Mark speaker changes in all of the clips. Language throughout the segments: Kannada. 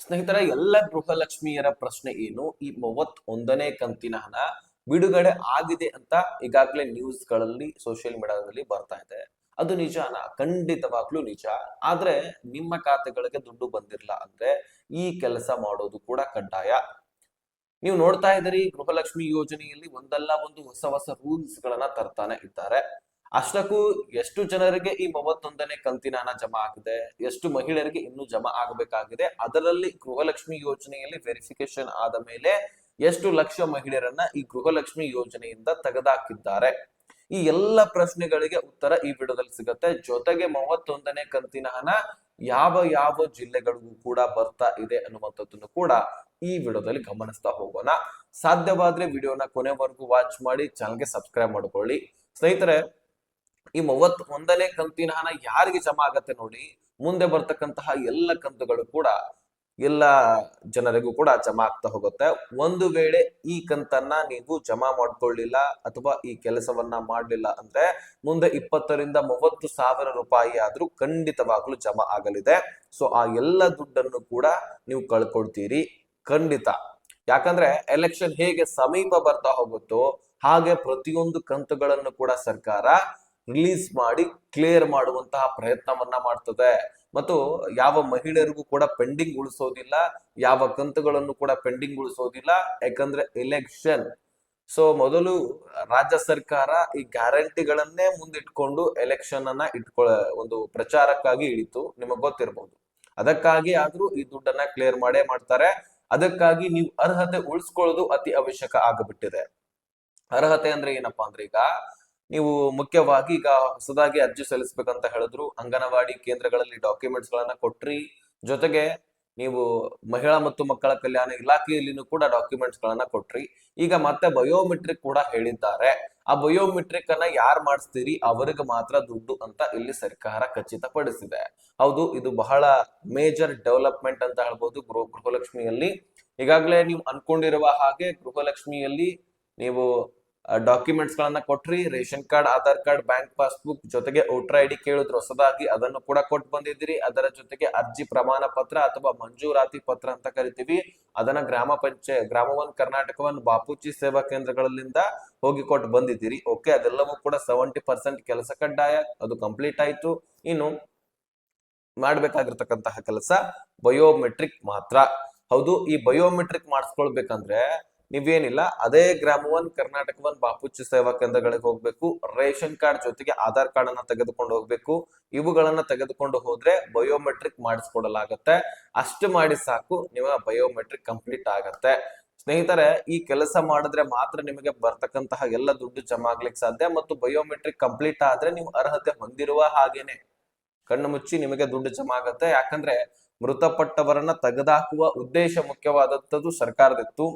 Speaker 1: ಸ್ನೇಹಿತರೆ, ಎಲ್ಲ ಗೃಹಲಕ್ಷ್ಮಿಯರ ಪ್ರಶ್ನೆ ಏನು? ಈ 31ನೇ ಕಂತಿನ ಹಣ ಬಿಡುಗಡೆ ಆಗಿದೆ ಅಂತ ಈಗಾಗಲೇ ನ್ಯೂಸ್ ಗಳಲ್ಲಿ ಸೋಷಿಯಲ್ ಮೀಡಿಯಾದಲ್ಲಿ ಬರ್ತಾ ಇದೆ. ಅದು ನಿಜಾನಾ? ಖಂಡಿತವಾಗ್ಲೂ ನಿಜ. ಆದ್ರೆ ನಿಮ್ಮ ಖಾತೆಗಳಿಗೆ ದುಡ್ಡು ಬಂದಿರಲ್ಲ ಅಂದ್ರೆ ಈ ಕೆಲಸ ಮಾಡೋದು ಕೂಡ ಕಡ್ಡಾಯ. ನೀವು ನೋಡ್ತಾ ಇದ್ದೀರಿ, ಗೃಹಲಕ್ಷ್ಮಿ ಯೋಜನೆಯಲ್ಲಿ ಒಂದಲ್ಲ ಒಂದು ಹೊಸ ಹೊಸ ರೂಲ್ಸ್ ಗಳನ್ನ ತರ್ತಾನೆ ಇದ್ದಾರೆ. ಅಷ್ಟಕ್ಕೂ ಎಷ್ಟು ಜನರಿಗೆ ಈ 31ನೇ ಕಂತಿನ ಹಣ ಜಮಾ ಆಗಿದೆ, ಎಷ್ಟು ಮಹಿಳೆಯರಿಗೆ ಇನ್ನೂ ಜಮಾ ಆಗಬೇಕಾಗಿದೆ, ಅದರಲ್ಲಿ ಗೃಹಲಕ್ಷ್ಮಿ ಯೋಜನೆಯಲ್ಲಿ ವೆರಿಫಿಕೇಶನ್ ಆದ ಮೇಲೆ ಎಷ್ಟು ಲಕ್ಷ ಮಹಿಳೆಯರನ್ನ ಈ ಗೃಹಲಕ್ಷ್ಮಿ ಯೋಜನೆಯಿಂದ ತೆಗೆದಾಕಿದ್ದಾರೆ, ಈ ಎಲ್ಲ ಪ್ರಶ್ನೆಗಳಿಗೆ ಉತ್ತರ ಈ ವಿಡಿಯೋದಲ್ಲಿ ಸಿಗುತ್ತೆ. ಜೊತೆಗೆ 31ನೇ ಕಂತಿನ ಹಣ ಯಾವ ಯಾವ ಜಿಲ್ಲೆಗಳಿಗೂ ಕೂಡ ಬರ್ತಾ ಇದೆ ಅನ್ನುವಂಥದ್ದನ್ನು ಕೂಡ ಈ ವಿಡಿಯೋದಲ್ಲಿ ಗಮನಿಸ್ತಾ ಹೋಗೋಣ. ಸಾಧ್ಯವಾದ್ರೆ ವಿಡಿಯೋನ ಕೊನೆವರೆಗೂ ವಾಚ್ ಮಾಡಿ, ಚಾನಲ್ಗೆ ಸಬ್ಸ್ಕ್ರೈಬ್ ಮಾಡ್ಕೊಳ್ಳಿ. ಸ್ನೇಹಿತರೆ, ಈ 31ನೇ ಕಂತಿನ ಹಣ ಯಾರಿಗೆ ಜಮಾ ಆಗತ್ತೆ ನೋಡಿ, ಮುಂದೆ ಬರ್ತಕ್ಕಂತಹ ಎಲ್ಲ ಕಂತುಗಳು ಕೂಡ ಎಲ್ಲ ಜನರಿಗೂ ಕೂಡ ಜಮಾ ಆಗ್ತಾ ಹೋಗುತ್ತೆ. ಒಂದು ವೇಳೆ ಈ ಕಂತನ್ನ ನೀವು ಜಮಾ ಮಾಡ್ಕೊಳ್ಳಿಲ್ಲ ಅಥವಾ ಈ ಕೆಲಸವನ್ನ ಮಾಡ್ಲಿಲ್ಲ ಅಂದ್ರೆ ಮುಂದೆ 20ರಿಂದ 30,000 ರೂಪಾಯಿ ಆದ್ರೂ ಖಂಡಿತವಾಗ್ಲೂ ಜಮಾ ಆಗಲಿದೆ. ಸೊ ಆ ಎಲ್ಲ ದುಡ್ಡನ್ನು ಕೂಡ ನೀವು ಕಳ್ಕೊಳ್ತೀರಿ ಖಂಡಿತ. ಯಾಕಂದ್ರೆ ಎಲೆಕ್ಷನ್ ಹೇಗೆ ಸಮೀಪ ಬರ್ತಾ ಹೋಗುತ್ತೋ ಹಾಗೆ ಪ್ರತಿಯೊಂದು ಕಂತುಗಳನ್ನು ಕೂಡ ಸರ್ಕಾರ ರಿಲೀಸ್ ಮಾಡಿ ಕ್ಲಿಯರ್ ಮಾಡುವಂತಹ ಪ್ರಯತ್ನವನ್ನ ಮಾಡ್ತದೆ. ಮತ್ತು ಯಾವ ಮಹಿಳೆಯರಿಗೂ ಕೂಡ ಪೆಂಡಿಂಗ್ ಉಳಿಸೋದಿಲ್ಲ, ಯಾವ ಕಂತುಗಳನ್ನು ಕೂಡ ಪೆಂಡಿಂಗ್ ಉಳಿಸೋದಿಲ್ಲ. ಯಾಕಂದ್ರೆ ಎಲೆಕ್ಷನ್. ಸೊ ಮೊದಲು ರಾಜ್ಯ ಸರ್ಕಾರ ಈ ಗ್ಯಾರಂಟಿಗಳನ್ನೇ ಮುಂದಿಟ್ಕೊಂಡು ಎಲೆಕ್ಷನ್ ಅನ್ನ ಒಂದು ಪ್ರಚಾರಕ್ಕಾಗಿ ಇಳಿತು, ನಿಮಗ್ ಗೊತ್ತಿರಬಹುದು. ಅದಕ್ಕಾಗಿ ಆದ್ರೂ ಈ ದುಡ್ಡನ್ನ ಕ್ಲಿಯರ್ ಮಾಡೇ ಮಾಡ್ತಾರೆ. ಅದಕ್ಕಾಗಿ ನೀವು ಅರ್ಹತೆ ಉಳಿಸ್ಕೊಳ್ಳೋದು ಅತಿ ಅವಶ್ಯಕ ಆಗಿಬಿಟ್ಟಿದೆ. ಅರ್ಹತೆ ಅಂದ್ರೆ ಏನಪ್ಪಾ ಅಂದ್ರೆ, ಈಗ ನೀವು ಮುಖ್ಯವಾಗಿ ಈಗ ಹೊಸದಾಗಿ ಅರ್ಜಿ ಸಲ್ಲಿಸ್ಬೇಕಂತ ಹೇಳಿದ್ರು ಅಂಗನವಾಡಿ ಕೇಂದ್ರಗಳಲ್ಲಿ ಡಾಕ್ಯುಮೆಂಟ್ಸ್ ಗಳನ್ನ ಕೊಟ್ರಿ. ಜೊತೆಗೆ ನೀವು ಮಹಿಳಾ ಮತ್ತು ಮಕ್ಕಳ ಕಲ್ಯಾಣ ಇಲಾಖೆಯಲ್ಲಿನೂ ಕೂಡ ಡಾಕ್ಯುಮೆಂಟ್ಸ್ ಗಳನ್ನ ಕೊಟ್ರಿ. ಈಗ ಮತ್ತೆ ಬಯೋಮೆಟ್ರಿಕ್ ಕೂಡ ಹೇಳಿದ್ದಾರೆ. ಆ ಬಯೋಮೆಟ್ರಿಕ್ ಅನ್ನ ಯಾರು ಮಾಡಿಸ್ತೀರಿ ಅವರಿಗೆ ಮಾತ್ರ ದುಡ್ಡು ಅಂತ ಇಲ್ಲಿ ಸರ್ಕಾರ ಖಚಿತಪಡಿಸಿದೆ. ಹೌದು, ಇದು ಬಹಳ ಮೇಜರ್ ಡೆವಲಪ್ಮೆಂಟ್ ಅಂತ ಹೇಳ್ಬೋದು ಗೃಹಲಕ್ಷ್ಮಿಯಲ್ಲಿ. ಈಗಾಗಲೇ ನೀವು ಅನ್ಕೊಂಡಿರುವ ಹಾಗೆ ಗೃಹಲಕ್ಷ್ಮಿಯಲ್ಲಿ ನೀವು ಡಾಕ್ಯುಮೆಂಟ್ಸ್ ಗಳನ್ನ ಕೊಟ್ರಿ. Ration card, Aadhaar card, bank passbook, ಜೊತೆಗೆ ವೋಟರ್ ಐಡಿ ಕೇಳಿದ್ರು ಹೊಸದಾಗಿ, ಅದನ್ನು ಕೂಡ ಕೊಟ್ಟು ಬಂದಿದ್ದೀರಿ. ಅದರ ಜೊತೆಗೆ ಅರ್ಜಿ ಪ್ರಮಾಣ ಪತ್ರ ಅಥವಾ ಮಂಜೂರಾತಿ ಪತ್ರ ಅಂತ ಕರಿತೀವಿ, ಅದನ್ನ ಗ್ರಾಮ 1 ಕರ್ನಾಟಕ 1 ಬಾಪೂಜಿ ಸೇವಾ ಕೇಂದ್ರಗಳಿಂದ ಹೋಗಿ ಕೊಟ್ಟು ಬಂದಿದ್ದೀರಿ. ಓಕೆ, ಅದೆಲ್ಲವೂ ಕೂಡ 70% ಕೆಲಸ ಕಡ್ಡಾಯ, ಅದು ಕಂಪ್ಲೀಟ್ ಆಯ್ತು. ಇನ್ನು ಮಾಡ್ಬೇಕಾಗಿರ್ತಕ್ಕಂತಹ ಕೆಲಸ ಬಯೋಮೆಟ್ರಿಕ್ ಮಾತ್ರ. ಹೌದು, ಈ ಬಯೋಮೆಟ್ರಿಕ್ ಮಾಡಿಸ್ಕೊಳ್ಬೇಕಂದ್ರೆ ನೀವೇನಿಲ್ಲ, ಅದೇ ಗ್ರಾಮ 1 ಕರ್ನಾಟಕ 1 ಬಾಪೂಜಿ ಸೇವಾ ಕೇಂದ್ರಗಳಿಗೆ ಹೋಗ್ಬೇಕು. ರೇಷನ್ ಕಾರ್ಡ್ ಜೊತೆಗೆ ಆಧಾರ್ ಕಾರ್ಡ್ ಅನ್ನ ತೆಗೆದುಕೊಂಡು ಹೋಗ್ಬೇಕು. ಇವುಗಳನ್ನ ತೆಗೆದುಕೊಂಡು ಹೋದ್ರೆ ಬಯೋಮೆಟ್ರಿಕ್ ಮಾಡಿಸ್ಕೊಡಲಾಗತ್ತೆ. ಅಷ್ಟು ಮಾಡಿ ಸಾಕು, ನಿಮ್ಮ ಬಯೋಮೆಟ್ರಿಕ್ ಕಂಪ್ಲೀಟ್ ಆಗತ್ತೆ. ಸ್ನೇಹಿತರೆ, ಈ ಕೆಲಸ ಮಾಡಿದ್ರೆ ಮಾತ್ರ ನಿಮಗೆ ಬರ್ತಕ್ಕಂತಹ ಎಲ್ಲ ದುಡ್ಡು ಜಮಾ ಆಗ್ಲಿಕ್ಕೆ ಸಾಧ್ಯ. ಮತ್ತು ಬಯೋಮೆಟ್ರಿಕ್ ಕಂಪ್ಲೀಟ್ ಆದ್ರೆ ನೀವು ಅರ್ಹತೆ ಹೊಂದಿರುವ ಹಾಗೇನೆ ಕಣ್ಣು ಮುಚ್ಚಿ ನಿಮಗೆ ದುಡ್ಡು ಜಮಾ ಆಗತ್ತೆ. ಯಾಕಂದ್ರೆ ಮೃತಪಟ್ಟವರನ್ನ ತೆಗೆದಾಕುವ ಉದ್ದೇಶ ಮುಖ್ಯವಾದಂಥದ್ದು ಸರ್ಕಾರದಿತ್ತು.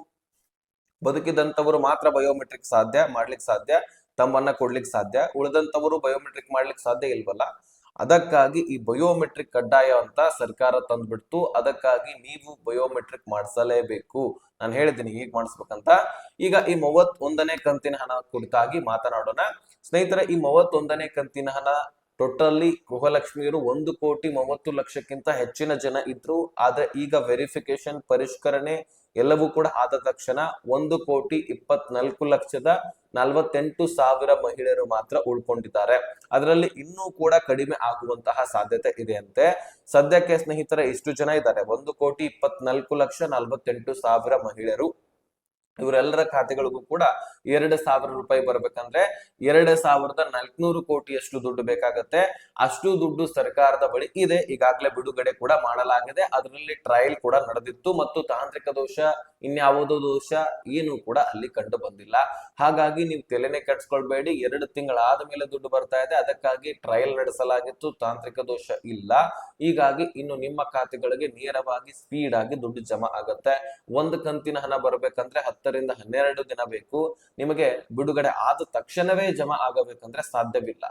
Speaker 1: ಬದುಕಿದಂತವರು ಮಾತ್ರ ಬಯೋಮೆಟ್ರಿಕ್ ಮಾಡ್ಲಿಕ್ಕೆ ಸಾಧ್ಯ, ತಮ್ಮನ್ನ ಕೊಡ್ಲಿಕ್ಕೆ ಸಾಧ್ಯ. ಉಳಿದಂತವರು ಬಯೋಮೆಟ್ರಿಕ್ ಮಾಡ್ಲಿಕ್ಕೆ ಸಾಧ್ಯ ಇಲ್ವಲ್ಲ. ಅದಕ್ಕಾಗಿ ಈ ಬಯೋಮೆಟ್ರಿಕ್ ಕಡ್ಡಾಯ ಅಂತ ಸರ್ಕಾರ ತಂದ್ಬಿಡ್ತು. ಅದಕ್ಕಾಗಿ ನೀವು ಬಯೋಮೆಟ್ರಿಕ್ ಮಾಡಿಸಲೇಬೇಕು. ನಾನು ಹೇಳಿದ್ದೀನಿ ಈಗ ಮಾಡಿಸ್ಬೇಕಂತ. ಈಗ ಈ 31ನೇ ಕಂತಿನ ಹಣ ಕುರಿತಾಗಿ ಮಾತನಾಡೋಣ. ಸ್ನೇಹಿತರೆ, ಈ 31ನೇ ಕಂತಿನ ಹಣ ಟೋಟಲಿ ಗೃಹಲಕ್ಷ್ಮಿಯರು 1,30,30,00,000ಕ್ಕಿಂತ ಹೆಚ್ಚಿನ ಜನ ಇದ್ರು. ಆದ್ರೆ ಈಗ ವೆರಿಫಿಕೇಶನ್ ಪರಿಷ್ಕರಣೆ ಎಲ್ಲವೂ ಕೂಡ ಆದ ತಕ್ಷಣ 1,24,48,000 ಮಹಿಳೆಯರು ಮಾತ್ರ ಉಳ್ಕೊಂಡಿದ್ದಾರೆ. ಅದರಲ್ಲಿ ಇನ್ನೂ ಕೂಡ ಕಡಿಮೆ ಆಗುವಂತಹ ಸಾಧ್ಯತೆ ಇದೆ ಅಂತೆ. ಸದ್ಯಕ್ಕೆ ಸ್ನೇಹಿತರೆ ಇಷ್ಟು ಜನ ಇದ್ದಾರೆ, 1,24,48,000 ಮಹಿಳೆಯರು. ಇವರೆಲ್ಲರ ಖಾತೆಗಳಿಗೂ ಕೂಡ 2,000 ರೂಪಾಯಿ ಬರ್ಬೇಕಂದ್ರೆ 2,400 ಕೋಟಿಯಷ್ಟು ದುಡ್ಡು ಬೇಕಾಗತ್ತೆ. ಅಷ್ಟು ದುಡ್ಡು ಸರ್ಕಾರದ ಬಳಿ ಇದೆ. ಈಗಾಗಲೇ ಬಿಡುಗಡೆ ಕೂಡ ಮಾಡಲಾಗಿದೆ. ಅದರಲ್ಲಿ ಟ್ರಯಲ್ ಕೂಡ ನಡೆದಿತ್ತು ಮತ್ತು ತಾಂತ್ರಿಕ ದೋಷ, ಇನ್ಯಾವುದೋ ದೋಷ ಏನು ಕೂಡ ಅಲ್ಲಿ ಕಂಡು ಬಂದಿಲ್ಲ. ಹಾಗಾಗಿ ನೀವು ತಲೆನೇ ಕೆಡ್ಸ್ಕೊಳ್ಬೇಡಿ. 2 ತಿಂಗಳಾದ ಮೇಲೆ ದುಡ್ಡು ಬರ್ತಾ ಇದೆ. ಅದಕ್ಕಾಗಿ ಟ್ರಯಲ್ ನಡೆಸಲಾಗಿತ್ತು, ತಾಂತ್ರಿಕ ದೋಷ ಇಲ್ಲ. ಹೀಗಾಗಿ ಇನ್ನು ನಿಮ್ಮ ಖಾತೆಗಳಿಗೆ ನೇರವಾಗಿ ಸ್ಪೀಡ್ ಆಗಿ ದುಡ್ಡು ಜಮಾ ಆಗತ್ತೆ. ಒಂದು ಕಂತಿನ ಹಣ ಬರ್ಬೇಕಂದ್ರೆ 10ರಿಂದ 12 ದಿನ ಬೇಕು. ನಿಮಗೆ ಬಿಡುಗಡೆ ಆದ ತಕ್ಷಣವೇ ಜಮಾ ಆಗಬೇಕಂದ್ರೆ ಸಾಧ್ಯವಿಲ್ಲ.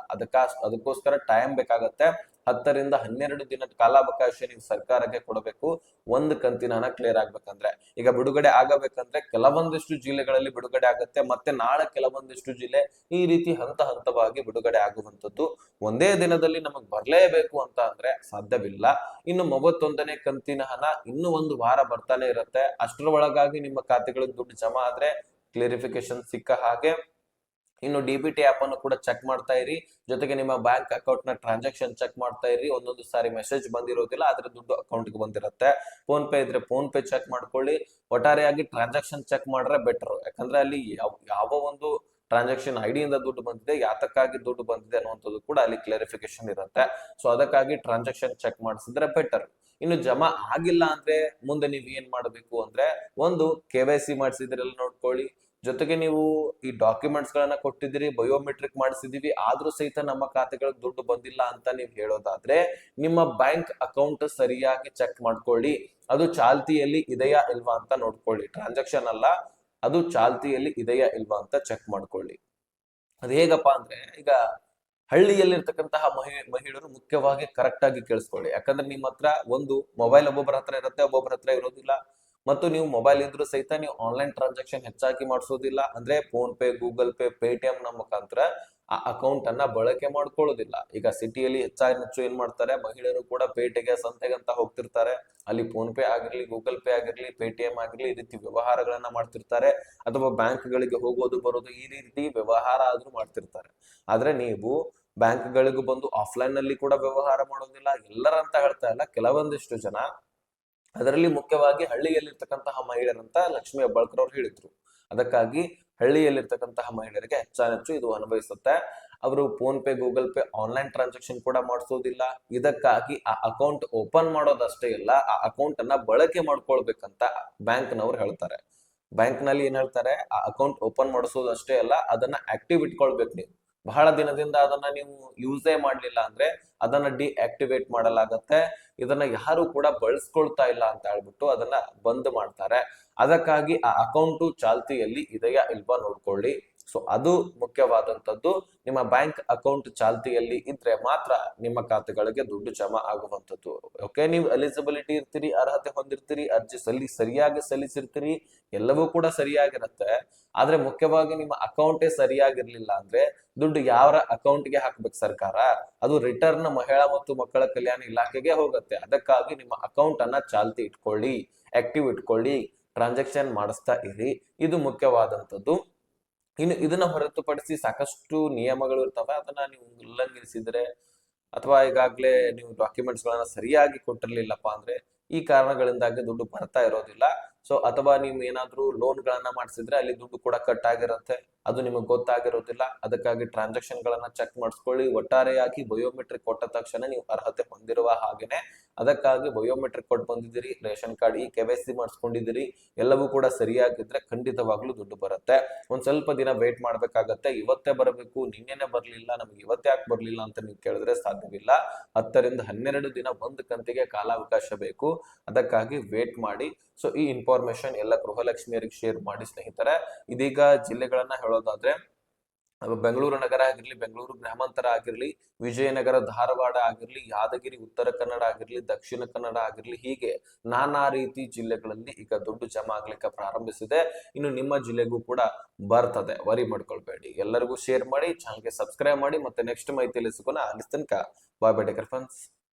Speaker 1: ಅದಕ್ಕೋಸ್ಕರ ಟೈಮ್ ಬೇಕಾಗತ್ತೆ. 10ರಿಂದ 12 ದಿನ ಕಾಲಾವಕಾಶ ನೀವು ಸರ್ಕಾರಕ್ಕೆ ಕೊಡಬೇಕು ಒಂದು ಕಂತಿನ ಹಣ ಕ್ಲಿಯರ್ ಆಗ್ಬೇಕಂದ್ರೆ. ಈಗ ಬಿಡುಗಡೆ ಆಗಬೇಕಂದ್ರೆ ಕೆಲವೊಂದಿಷ್ಟು ಜಿಲ್ಲೆಗಳಲ್ಲಿ ಬಿಡುಗಡೆ ಆಗುತ್ತೆ, ಮತ್ತೆ ನಾಳೆ ಕೆಲವೊಂದಿಷ್ಟು ಜಿಲ್ಲೆ, ಈ ರೀತಿ ಹಂತ ಹಂತವಾಗಿ ಬಿಡುಗಡೆ ಆಗುವಂತದ್ದು. ಒಂದೇ ದಿನದಲ್ಲಿ ನಮಗ್ ಬರ್ಲೇಬೇಕು ಅಂತ ಅಂದ್ರೆ ಸಾಧ್ಯವಿಲ್ಲ. ಇನ್ನು 31ನೇ ಕಂತಿನ ಹಣ ಇನ್ನು ಒಂದು ವಾರ ಬರ್ತಾನೆ ಇರುತ್ತೆ. ಅಷ್ಟರ ಒಳಗಾಗಿ ನಿಮ್ಮ ಖಾತೆಗಳಿಗೆ ದುಡ್ಡು ಜಮಾ ಆದ್ರೆ ಕ್ಲಿಯರಿಫಿಕೇಶನ್ ಸಿಕ್ಕ ಹಾಗೆ. ಇನ್ನು ಡಿ-ಬಿ-ಟಿ ಆಪ್ ಅನ್ನು ಕೂಡ ಚೆಕ್ ಮಾಡ್ತಾ ಇರಿ, ಜೊತೆಗೆ ನಿಮ್ಮ ಬ್ಯಾಂಕ್ ಅಕೌಂಟ್ ನ ಟ್ರಾನ್ಸಾಕ್ಷನ್ ಚೆಕ್ ಮಾಡ್ತಾ ಇರಿ. ಒಂದೊಂದು ಸಾರಿ ಮೆಸೇಜ್ ಬಂದಿರೋದಿಲ್ಲ, ಆದ್ರೆ ದುಡ್ಡು ಅಕೌಂಟ್ ಗೆ ಬಂದಿರುತ್ತೆ. ಫೋನ್ ಪೇ ಇದ್ರೆ ಫೋನ್ ಪೇ ಚೆಕ್ ಮಾಡ್ಕೊಳ್ಳಿ. ಒಟ್ಟಾರೆಯಾಗಿ ಟ್ರಾನ್ಸಾಕ್ಷನ್ ಚೆಕ್ ಮಾಡ್ರೆ ಬೆಟರ್, ಯಾಕಂದ್ರೆ ಅಲ್ಲಿ ಯಾವ ಒಂದು ಟ್ರಾನ್ಸಾಕ್ಷನ್ ಐ ಡಿ ಇಂದ ದುಡ್ಡು ಬಂದಿದೆ, ಯಾತಕ್ಕಾಗಿ ದುಡ್ಡು ಬಂದಿದೆ ಅನ್ನುವಂಥದ್ದು ಕೂಡ ಅಲ್ಲಿ ಕ್ಲಾರಿಫಿಕೇಶನ್ ಇರುತ್ತೆ. ಸೊ ಅದಕ್ಕಾಗಿ ಟ್ರಾನ್ಸಾಕ್ಷನ್ ಚೆಕ್ ಮಾಡಿಸಿದ್ರೆ ಬೆಟರ್. ಇನ್ನು ಜಮಾ ಆಗಿಲ್ಲ ಅಂದ್ರೆ ಮುಂದೆ ನೀವು ಏನ್ ಮಾಡಬೇಕು ಅಂದ್ರೆ, ಒಂದು KYC ಮಾಡಿಸಿದ್ರೆಲ್ಲ ನೋಡ್ಕೊಳ್ಳಿ, ಜೊತೆಗೆ ನೀವು ಈ ಡಾಕ್ಯುಮೆಂಟ್ಸ್ ಗಳನ್ನ ಕೊಟ್ಟಿದ್ದೀರಿ, ಬಯೋಮೆಟ್ರಿಕ್ ಮಾಡಿಸಿದೀವಿ, ಆದ್ರೂ ಸಹಿತ ನಮ್ಮ ಖಾತೆಗಳಿಗೆ ದುಡ್ಡು ಬಂದಿಲ್ಲ ಅಂತ ನೀವು ಹೇಳೋದಾದ್ರೆ ನಿಮ್ಮ ಬ್ಯಾಂಕ್ ಅಕೌಂಟ್ ಸರಿಯಾಗಿ ಚೆಕ್ ಮಾಡ್ಕೊಳ್ಳಿ. ಅದು ಚಾಲ್ತಿಯಲ್ಲಿ ಇದೆಯಾ ಇಲ್ವಾ ಅಂತ ನೋಡ್ಕೊಳ್ಳಿ. ಟ್ರಾನ್ಸಾಕ್ಷನ್ ಅಲ್ಲ, ಅದು ಚಾಲ್ತಿಯಲ್ಲಿ ಇದೆಯಾ ಇಲ್ವಾ ಅಂತ ಚೆಕ್ ಮಾಡ್ಕೊಳ್ಳಿ. ಅದು ಹೇಗಪ್ಪ ಅಂದ್ರೆ, ಈಗ ಹಳ್ಳಿಯಲ್ಲಿರ್ತಕ್ಕಂತಹ ಮಹಿಳೆಯರು ಮುಖ್ಯವಾಗಿ ಕರೆಕ್ಟ್ ಆಗಿ ಕೇಳಿಸ್ಕೊಳ್ಳಿ. ಯಾಕಂದ್ರೆ ನಿಮ್ಮ ಹತ್ರ ಒಂದು ಮೊಬೈಲ್ ಒಬ್ಬೊಬ್ಬರ ಹತ್ರ ಇರುತ್ತೆ, ಒಬ್ಬೊಬ್ಬರ ಹತ್ರ ಇರೋದಿಲ್ಲ. ಮತ್ತು ನೀವು ಮೊಬೈಲ್ ಇದ್ರೂ ಸಹಿತ ನೀವು ಆನ್ಲೈನ್ ಟ್ರಾನ್ಸಾಕ್ಷನ್ ಹೆಚ್ಚಾಗಿ ಮಾಡಿಸೋದಿಲ್ಲ. ಅಂದ್ರೆ phone pay, Google pay, Paytm ನ ಮುಖಾಂತರ ಆ ಅಕೌಂಟ್ ಅನ್ನ ಬಳಕೆ ಮಾಡ್ಕೊಳ್ಳೋದಿಲ್ಲ. ಈಗ ಸಿಟಿಯಲ್ಲಿ ಹೆಚ್ಚು ಏನ್ ಮಾಡ್ತಾರೆ, ಮಹಿಳೆಯರು ಕೂಡ ಪೇಟೆಗೆ, ಸಂತೆಗೆ ಅಂತ ಹೋಗ್ತಿರ್ತಾರೆ. ಅಲ್ಲಿ ಫೋನ್ ಪೇ ಆಗಿರ್ಲಿ, ಗೂಗಲ್ ಪೇ ಆಗಿರ್ಲಿ, ಪೇಟಿಎಂ ಆಗಿರ್ಲಿ, ಈ ರೀತಿ ವ್ಯವಹಾರಗಳನ್ನ ಮಾಡ್ತಿರ್ತಾರೆ. ಅಥವಾ ಬ್ಯಾಂಕ್ ಗಳಿಗೆ ಹೋಗೋದು ಬರೋದು, ಈ ರೀತಿ ವ್ಯವಹಾರ ಆದ್ರೂ ಮಾಡ್ತಿರ್ತಾರೆ. ಆದ್ರೆ ನೀವು ಬ್ಯಾಂಕ್ ಗಳಿಗೂ ಬಂದು ಆಫ್ಲೈನ್ ನಲ್ಲಿ ಕೂಡ ವ್ಯವಹಾರ ಮಾಡೋದಿಲ್ಲ. ಎಲ್ಲರಂತ ಹೇಳ್ತಾ ಇಲ್ಲ, ಕೆಲವೊಂದಿಷ್ಟು ಜನ, ಅದರಲ್ಲಿ ಮುಖ್ಯವಾಗಿ ಹಳ್ಳಿಯಲ್ಲಿರ್ತಕ್ಕಂತಹ ಮಹಿಳೆಯರಂತ ಲಕ್ಷ್ಮಿ ಹೆಬ್ಬಾಳ್ಕರ್ ಅವ್ರು ಹೇಳಿದ್ರು. ಅದಕ್ಕಾಗಿ ಹಳ್ಳಿಯಲ್ಲಿರ್ತಕ್ಕಂತಹ ಮಹಿಳೆಯರಿಗೆ ಹೆಚ್ಚಾನೆಚ್ಚು ಇದು ಅನ್ವಯಿಸುತ್ತೆ. ಅವರು phone pay, Google pay, online transaction ಕೂಡ ಮಾಡಿಸೋದಿಲ್ಲ. ಇದಕ್ಕಾಗಿ ಆ ಅಕೌಂಟ್ ಓಪನ್ ಮಾಡೋದಷ್ಟೇ ಇಲ್ಲ, ಆ ಅಕೌಂಟ್ ಅನ್ನ ಬಳಕೆ ಮಾಡ್ಕೊಳ್ಬೇಕಂತ ಬ್ಯಾಂಕ್ ನವ್ರು ಹೇಳ್ತಾರೆ. ಬ್ಯಾಂಕ್ ನಲ್ಲಿ ಏನ್ ಹೇಳ್ತಾರೆ, ಆ ಅಕೌಂಟ್ ಓಪನ್ ಮಾಡಿಸೋದಷ್ಟೇ ಅಲ್ಲ, ಅದನ್ನ ಆಕ್ಟಿವ್ ಇಟ್ಕೊಳ್ಬೇಕು ನೀವು. ಬಹಳ ದಿನದಿಂದ ಅದನ್ನ ನೀವು ಯೂಸೇ ಮಾಡ್ಲಿಲ್ಲ ಅಂದ್ರೆ ಅದನ್ನ ಡಿಆಕ್ಟಿವೇಟ್ ಮಾಡಲಾಗತ್ತೆ. ಇದನ್ನ ಯಾರು ಕೂಡ ಬಳಸ್ಕೊಳ್ತಾ ಇಲ್ಲ ಅಂತ ಹೇಳ್ಬಿಟ್ಟು ಅದನ್ನ ಬಂದ್ ಮಾಡ್ತಾರೆ. ಅದಕ್ಕಾಗಿ ಆ ಅಕೌಂಟು ಚಾಲ್ತಿಯಲ್ಲಿ ಇದೆಯಾ ಇಲ್ವಾ ನೋಡ್ಕೊಳ್ಳಿ. ಸೊ ಅದು ಮುಖ್ಯವಾದಂತದ್ದು. ನಿಮ್ಮ ಬ್ಯಾಂಕ್ ಅಕೌಂಟ್ ಚಾಲ್ತಿಯಲ್ಲಿ ಇದ್ರೆ ಮಾತ್ರ ನಿಮ್ಮ ಖಾತೆಗಳಿಗೆ ದುಡ್ಡು ಜಮಾ ಆಗುವಂತದ್ದು. ಓಕೆ, ನೀವು ಎಲಿಜಿಬಿಲಿಟಿ ಇರ್ತೀರಿ, ಅರ್ಹತೆ ಹೊಂದಿರ್ತೀರಿ, ಅರ್ಜಿ ಸರಿಯಾಗಿ ಸಲ್ಲಿಸಿರ್ತೀರಿ, ಎಲ್ಲವೂ ಕೂಡ ಸರಿಯಾಗಿರುತ್ತೆ. ಆದ್ರೆ ಮುಖ್ಯವಾಗಿ ನಿಮ್ಮ ಅಕೌಂಟೇ ಸರಿಯಾಗಿರ್ಲಿಲ್ಲ ಅಂದ್ರೆ ದುಡ್ಡು ಯಾರ ಅಕೌಂಟ್ಗೆ ಹಾಕ್ಬೇಕು ಸರ್ಕಾರ? ಅದು ರಿಟರ್ನ್ ಮಹಿಳಾ ಮತ್ತು ಮಕ್ಕಳ ಕಲ್ಯಾಣ ಇಲಾಖೆಗೆ ಹೋಗುತ್ತೆ. ಅದಕ್ಕಾಗಿ ನಿಮ್ಮ ಅಕೌಂಟ್ ಅನ್ನ ಚಾಲ್ತಿ ಇಟ್ಕೊಳ್ಳಿ, ಆಕ್ಟಿವ್ ಇಟ್ಕೊಳ್ಳಿ, ಟ್ರಾನ್ಸಾಕ್ಷನ್ ಮಾಡಿಸ್ತಾ ಇರಿ. ಇದು ಮುಖ್ಯವಾದಂತದ್ದು. ಇನ್ನು ಇದನ್ನ ಹೊರತುಪಡಿಸಿ ಸಾಕಷ್ಟು ನಿಯಮಗಳು ಇರ್ತವೆ. ಅದನ್ನ ನೀವು ಉಲ್ಲಂಘಿಸಿದ್ರೆ ಅಥವಾ ಈಗಾಗ್ಲೇ ನೀವು ಡಾಕ್ಯುಮೆಂಟ್ಸ್ ಗಳನ್ನ ಸರಿಯಾಗಿ ಕೊಟ್ಟಿರ್ಲಿಲ್ಲಪ್ಪ ಅಂದ್ರೆ ಈ ಕಾರಣಗಳಿಂದಾಗಿ ದುಡ್ಡು ಬರ್ತಾ ಇರೋದಿಲ್ಲ. ಸೊ ಅಥವಾ ನೀವು ಏನಾದ್ರೂ ಲೋನ್ ಗಳನ್ನ ಮಾಡಿಸಿದ್ರೆ ಅಲ್ಲಿ ದುಡ್ಡು ಕೂಡ ಕಟ್ ಆಗಿರುತ್ತೆ, ಅದು ನಿಮಗೆ ಗೊತ್ತಾಗಿರೋದಿಲ್ಲ. ಅದಕ್ಕಾಗಿ ಟ್ರಾನ್ಸಾಕ್ಷನ್ ಗಳನ್ನ ಚೆಕ್ ಮಾಡಿಸ್ಕೊಳ್ಳಿ. ಒಟ್ಟಾರೆಯಾಗಿ ಬಯೋಮೆಟ್ರಿಕ್ ಕೊಟ್ಟ ತಕ್ಷಣ ನೀವು ಅರ್ಹತೆ ಹೊಂದಿರುವ ಹಾಗೇನೆ. ಅದಕ್ಕಾಗಿ ಬಯೋಮೆಟ್ರಿಕ್ ಕೊಟ್ಟು ಬಂದಿದ್ದೀರಿ, ರೇಷನ್ ಕಾರ್ಡ್ KYC ಮಾಡಿಸ್ಕೊಂಡಿದ್ದೀರಿ, ಎಲ್ಲವೂ ಕೂಡ ಸರಿಯಾಗಿದ್ರೆ ಖಂಡಿತವಾಗ್ಲೂ ದುಡ್ಡು ಬರುತ್ತೆ. ಒಂದ್ ಸ್ವಲ್ಪ ದಿನ ವೇಟ್ ಮಾಡ್ಬೇಕಾಗತ್ತೆ. ಇವತ್ತೇ ಬರಬೇಕು, ನಿನ್ನೆನೆ ಬರ್ಲಿಲ್ಲ, ನಮ್ಗೆ ಇವತ್ತೇ ಯಾಕೆ ಬರ್ಲಿಲ್ಲ ಅಂತ ನೀವು ಕೇಳಿದ್ರೆ ಸಾಧ್ಯವಿಲ್ಲ. 10ರಿಂದ 12 ದಿನ ಒಂದು ಕಂತಿಗೆ ಕಾಲಾವಕಾಶ ಬೇಕು. ಅದಕ್ಕಾಗಿ ವೇಟ್ ಮಾಡಿ. ಸೊ ಈ ಇನ್ಫಾರ್ಮೇಶನ್ ಎಲ್ಲ ಗೃಹಲಕ್ಷ್ಮಿಯರಿಗೆ ಶೇರ್ ಮಾಡಿ ಸ್ನೇಹಿತರೆ. ಇದೀಗ ಜಿಲ್ಲೆಗಳನ್ನ ಹೇಳೋದಾದ್ರೆ, ಬೆಂಗಳೂರು ನಗರ ಆಗಿರ್ಲಿ, ಬೆಂಗಳೂರು ಗ್ರಾಮಾಂತರ ಆಗಿರ್ಲಿ, ವಿಜಯನಗರ, ಧಾರವಾಡ ಆಗಿರ್ಲಿ, ಯಾದಗಿರಿ, ಉತ್ತರ ಕನ್ನಡ ಆಗಿರ್ಲಿ, ದಕ್ಷಿಣ ಕನ್ನಡ ಆಗಿರ್ಲಿ, ಹೀಗೆ ನಾನಾ ರೀತಿ ಜಿಲ್ಲೆಗಳಲ್ಲಿ ಈಗ ದುಡ್ಡು ಜಮಾ ಆಗ್ಲಿಕ್ಕೆ ಪ್ರಾರಂಭಿಸಿದೆ. ಇನ್ನು ನಿಮ್ಮ ಜಿಲ್ಲೆಗೂ ಕೂಡ ಬರ್ತದೆ, ವರಿ ಮಾಡ್ಕೊಳ್ಬೇಡಿ. ಎಲ್ಲರಿಗೂ ಶೇರ್ ಮಾಡಿ, ಚಾನಲ್ಗೆ ಸಬ್ಸ್ಕ್ರೈಬ್ ಮಾಡಿ. ಮತ್ತೆ ನೆಕ್ಸ್ಟ್ ಮಾಹಿತಿಯಲ್ಲಿ ಸಿಗೋಣ. ಅಲ್ಲಿ ತನಕ ಬಾಯ್ ಬಾಯ್, ಟೇಕ್ ಕೇರ್ ಫ್ರೆಂಡ್ಸ್.